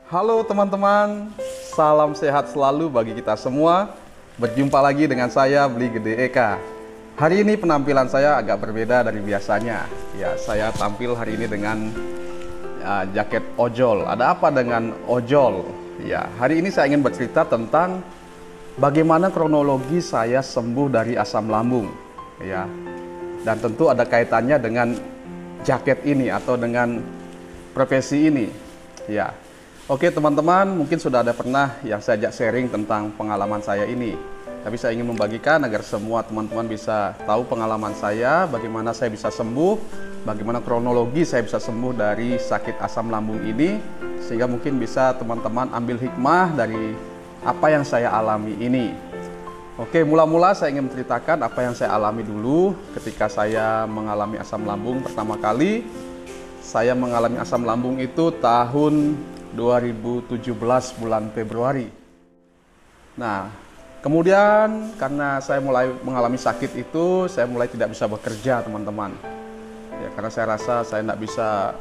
Halo teman-teman, salam sehat selalu bagi kita semua. Berjumpa lagi dengan saya Bli Gede Eka. Hari ini penampilan saya agak berbeda dari biasanya. Ya, saya tampil hari ini dengan jaket ojol. Ada apa dengan ojol? Ya, hari ini saya ingin bercerita tentang bagaimana kronologi saya sembuh dari asam lambung. Ya, dan tentu ada kaitannya dengan jaket ini atau dengan profesi ini. Ya. Oke teman-teman, mungkin sudah ada pernah yang saya ajak sharing tentang pengalaman saya ini. Tapi saya ingin membagikan agar semua teman-teman bisa tahu pengalaman saya, bagaimana saya bisa sembuh, bagaimana kronologi saya bisa sembuh dari sakit asam lambung ini, sehingga mungkin bisa teman-teman ambil hikmah dari apa yang saya alami ini. Oke, mula-mula saya ingin menceritakan apa yang saya alami dulu ketika saya mengalami asam lambung pertama kali. Saya mengalami asam lambung itu tahun 2017 bulan Februari. Nah, kemudian karena saya mulai mengalami sakit itu, saya mulai tidak bisa bekerja, teman-teman. Ya, karena saya rasa saya tidak bisa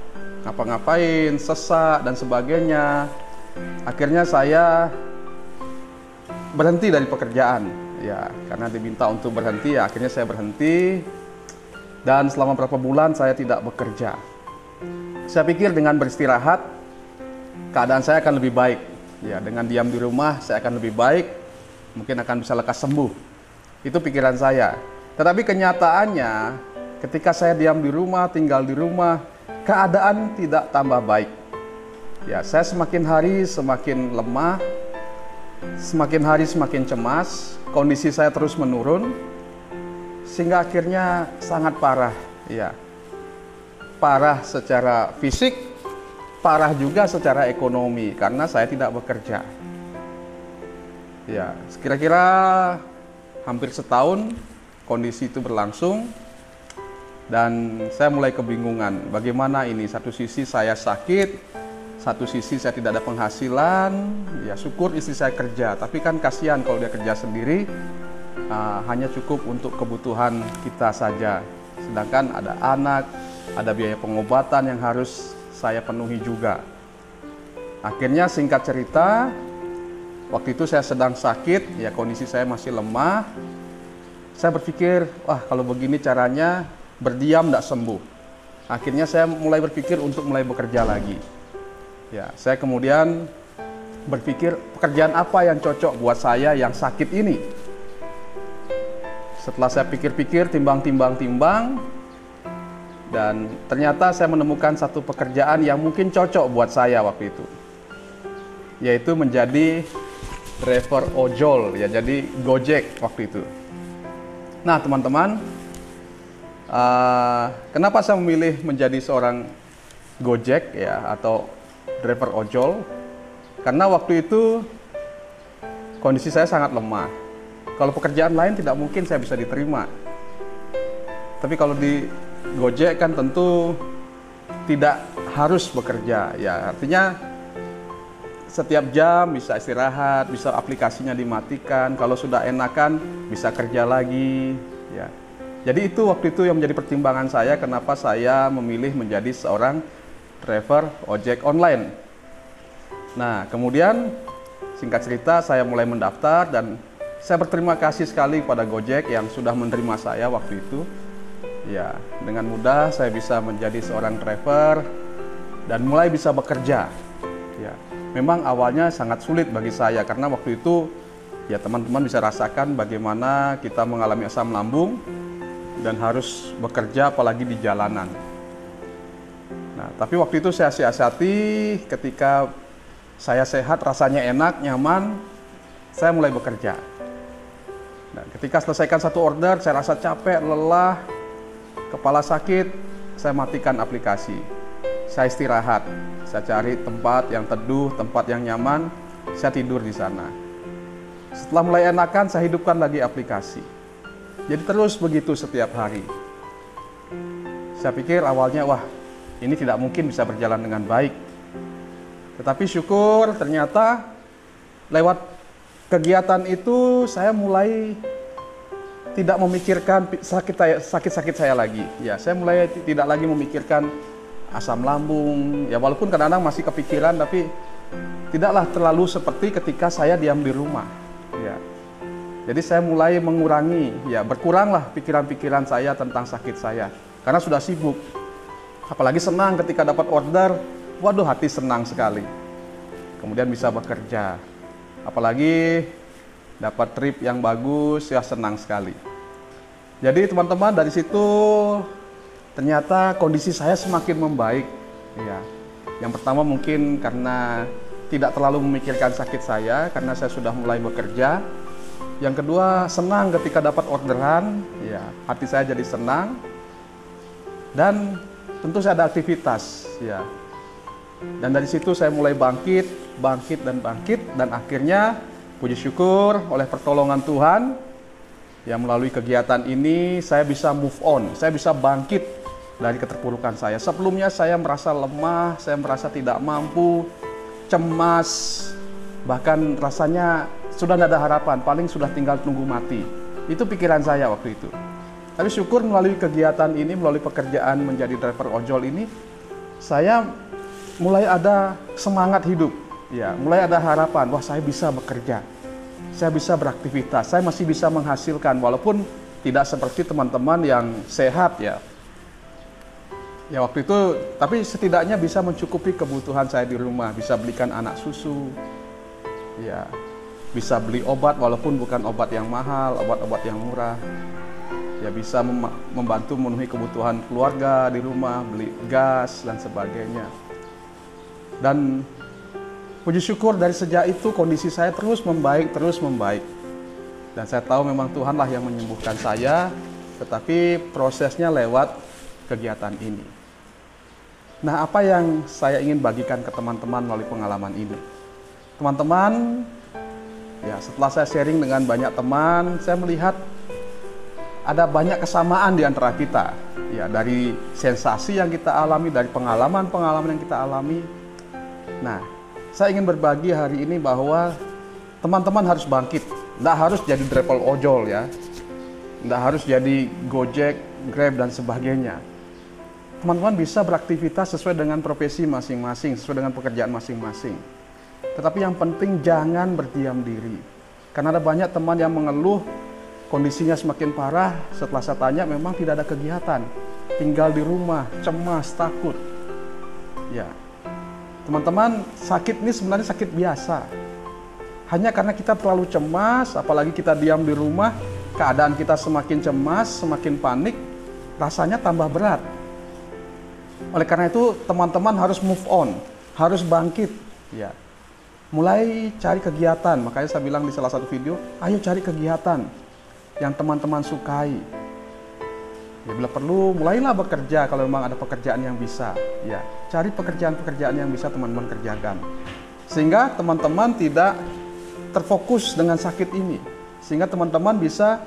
ngapa-ngapain, sesak dan sebagainya. Akhirnya saya berhenti dari pekerjaan. Ya, karena diminta untuk berhenti, ya akhirnya saya berhenti. Dan selama beberapa bulan saya tidak bekerja. Saya pikir dengan beristirahat keadaan saya akan lebih baik. Ya, dengan diam di rumah saya akan lebih baik, mungkin akan bisa lekas sembuh. Itu pikiran saya. Tetapi kenyataannya ketika saya diam di rumah, tinggal di rumah, keadaan tidak tambah baik. Ya, saya semakin hari semakin lemah, semakin hari semakin cemas, kondisi saya terus menurun sehingga akhirnya sangat parah, ya. Parah secara fisik, parah juga secara ekonomi karena saya tidak bekerja. Ya, kira-kira hampir setahun kondisi itu berlangsung dan saya mulai kebingungan bagaimana ini, satu sisi saya sakit, satu sisi saya tidak ada penghasilan. Ya syukur istri saya kerja, tapi kan kasihan kalau dia kerja sendiri, hanya cukup untuk kebutuhan kita saja, sedangkan ada anak, ada biaya pengobatan yang harus saya penuhi juga. Akhirnya singkat cerita, waktu itu saya sedang sakit, ya kondisi saya masih lemah. Saya berpikir, wah kalau begini caranya berdiam tidak sembuh. Akhirnya saya mulai berpikir untuk mulai bekerja lagi. Ya, saya kemudian berpikir pekerjaan apa yang cocok buat saya yang sakit ini. Setelah saya pikir-pikir, timbang-timbang, dan ternyata saya menemukan satu pekerjaan yang mungkin cocok buat saya waktu itu, yaitu menjadi driver ojol, ya jadi Gojek waktu itu. Nah teman-teman, kenapa saya memilih menjadi seorang Gojek ya atau driver ojol? Karena waktu itu kondisi saya sangat lemah. Kalau pekerjaan lain tidak mungkin saya bisa diterima. Tapi kalau di Gojek kan tentu tidak harus bekerja, ya artinya setiap jam bisa istirahat, bisa aplikasinya dimatikan, kalau sudah enakan bisa kerja lagi, ya. Jadi itu waktu itu yang menjadi pertimbangan saya kenapa saya memilih menjadi seorang driver ojek online. Nah kemudian singkat cerita saya mulai mendaftar dan saya berterima kasih sekali pada Gojek yang sudah menerima saya waktu itu. Ya, dengan mudah saya bisa menjadi seorang driver dan mulai bisa bekerja. Ya, memang awalnya sangat sulit bagi saya karena waktu itu ya teman-teman bisa rasakan bagaimana kita mengalami asam lambung dan harus bekerja apalagi di jalanan. Nah, tapi waktu itu saya siasati, ketika saya sehat, rasanya enak, nyaman, saya mulai bekerja. Nah, ketika selesaikan satu order, saya rasa capek, lelah, kepala sakit, saya matikan aplikasi. Saya istirahat, saya cari tempat yang teduh, tempat yang nyaman, saya tidur di sana. Setelah mulai enakan, saya hidupkan lagi aplikasi. Jadi terus begitu setiap hari. Saya pikir awalnya, wah ini tidak mungkin bisa berjalan dengan baik. Tetapi syukur ternyata lewat kegiatan itu saya mulai tidak memikirkan sakit-sakit saya lagi. Ya, saya mulai tidak lagi memikirkan asam lambung. Ya, walaupun kadang-kadang masih kepikiran, tapi tidaklah terlalu seperti ketika saya diam di rumah. Ya. Jadi saya mulai mengurangi, ya berkuranglah pikiran-pikiran saya tentang sakit saya, karena sudah sibuk. Apalagi senang ketika dapat order, waduh hati senang sekali. Kemudian bisa bekerja, apalagi dapat trip yang bagus, ya senang sekali. Jadi teman-teman, dari situ ternyata kondisi saya semakin membaik. Ya. Yang pertama mungkin karena tidak terlalu memikirkan sakit saya, karena saya sudah mulai bekerja. Yang kedua, senang ketika dapat orderan, ya hati saya jadi senang. Dan tentu saya ada aktivitas, ya. Dan dari situ saya mulai bangkit, dan akhirnya puji syukur oleh pertolongan Tuhan, ya melalui kegiatan ini saya bisa move on, saya bisa bangkit dari keterpurukan saya. Sebelumnya saya merasa lemah, saya merasa tidak mampu, cemas, bahkan rasanya sudah tidak ada harapan, paling sudah tinggal tunggu mati. Itu pikiran saya waktu itu. Tapi syukur melalui kegiatan ini, melalui pekerjaan menjadi driver ojol ini, saya mulai ada semangat hidup. Ya, mulai ada harapan, wah saya bisa bekerja, saya bisa beraktivitas, saya masih bisa menghasilkan, walaupun tidak seperti teman-teman yang sehat ya. Ya waktu itu, tapi setidaknya bisa mencukupi kebutuhan saya di rumah, bisa belikan anak susu, ya, bisa beli obat walaupun bukan obat yang mahal, obat-obat yang murah, ya bisa membantu memenuhi kebutuhan keluarga di rumah, beli gas dan sebagainya. Dan puji syukur dari sejak itu kondisi saya terus membaik. Dan saya tahu memang Tuhanlah yang menyembuhkan saya, tetapi prosesnya lewat kegiatan ini. Nah, apa yang saya ingin bagikan ke teman-teman melalui pengalaman ini? Teman-teman, ya setelah saya sharing dengan banyak teman, saya melihat ada banyak kesamaan di antara kita. Ya, dari sensasi yang kita alami, dari pengalaman-pengalaman yang kita alami. Nah, saya ingin berbagi hari ini bahwa teman-teman harus bangkit. Nggak harus jadi driver ojol ya. Nggak harus jadi Gojek, Grab, dan sebagainya. Teman-teman bisa beraktivitas sesuai dengan profesi masing-masing, sesuai dengan pekerjaan masing-masing. Tetapi yang penting jangan berdiam diri. Karena ada banyak teman yang mengeluh kondisinya semakin parah. Setelah saya tanya memang tidak ada kegiatan. Tinggal di rumah, cemas, takut. Ya, teman-teman, sakit ini sebenarnya sakit biasa. Hanya karena kita terlalu cemas, apalagi kita diam di rumah, keadaan kita semakin cemas, semakin panik, rasanya tambah berat. Oleh karena itu, teman-teman harus move on, harus bangkit. Ya. Mulai cari kegiatan, makanya saya bilang di salah satu video, ayo cari kegiatan yang teman-teman sukai. Ya, bila perlu, mulailah bekerja kalau memang ada pekerjaan yang bisa. Ya, cari pekerjaan-pekerjaan yang bisa teman-teman kerjakan. Sehingga teman-teman tidak terfokus dengan sakit ini. Sehingga teman-teman bisa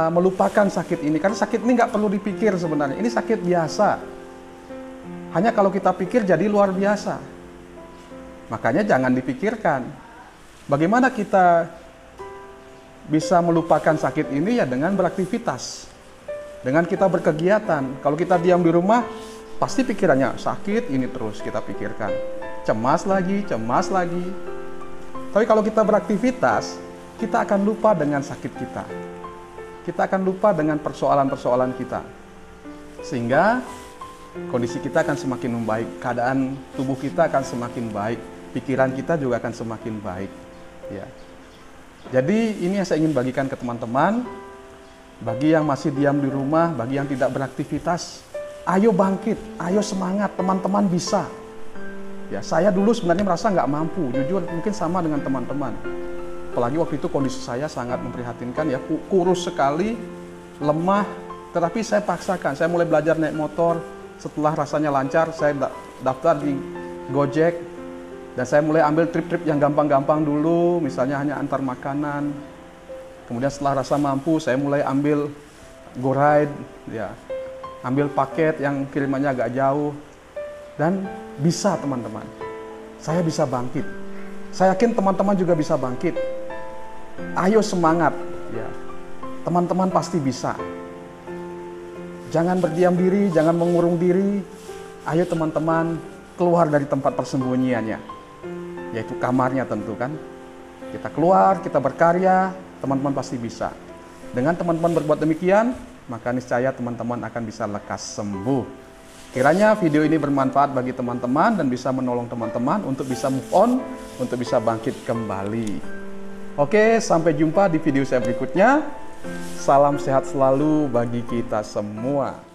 melupakan sakit ini. Karena sakit ini nggak perlu dipikir sebenarnya. Ini sakit biasa. Hanya kalau kita pikir jadi luar biasa. Makanya jangan dipikirkan. Bagaimana kita bisa melupakan sakit ini? Ya dengan beraktivitas. Dengan kita berkegiatan. Kalau kita diam di rumah, pasti pikirannya sakit ini terus kita pikirkan. Cemas lagi. Tapi kalau kita beraktivitas, kita akan lupa dengan sakit kita. Kita akan lupa dengan persoalan-persoalan kita. Sehingga kondisi kita akan semakin membaik, keadaan tubuh kita akan semakin baik, pikiran kita juga akan semakin baik. Ya. Jadi ini yang saya ingin bagikan ke teman-teman, bagi yang masih diam di rumah, bagi yang tidak beraktivitas, ayo bangkit, ayo semangat, teman-teman bisa. Ya, saya dulu sebenarnya merasa nggak mampu, jujur mungkin sama dengan teman-teman. Apalagi waktu itu kondisi saya sangat memprihatinkan, ya kurus sekali, lemah, tetapi saya paksakan, saya mulai belajar naik motor. Setelah rasanya lancar, saya daftar di Gojek dan saya mulai ambil trip-trip yang gampang-gampang dulu, misalnya hanya antar makanan. Kemudian setelah rasa mampu, saya mulai ambil GoRide, ya, ambil paket yang kirimannya agak jauh, dan bisa teman-teman. Saya bisa bangkit. Saya yakin teman-teman juga bisa bangkit. Ayo semangat, ya. Teman-teman pasti bisa. Jangan berdiam diri, jangan mengurung diri. Ayo teman-teman keluar dari tempat persembunyiannya. yaitu kamarnya tentu kan. Kita keluar, kita berkarya, teman-teman pasti bisa. Dengan teman-teman berbuat demikian, maka niscaya teman-teman akan bisa lekas sembuh. Kiranya video ini bermanfaat bagi teman-teman dan bisa menolong teman-teman untuk bisa move on, untuk bisa bangkit kembali. Oke, sampai jumpa di video saya berikutnya. Salam sehat selalu bagi kita semua.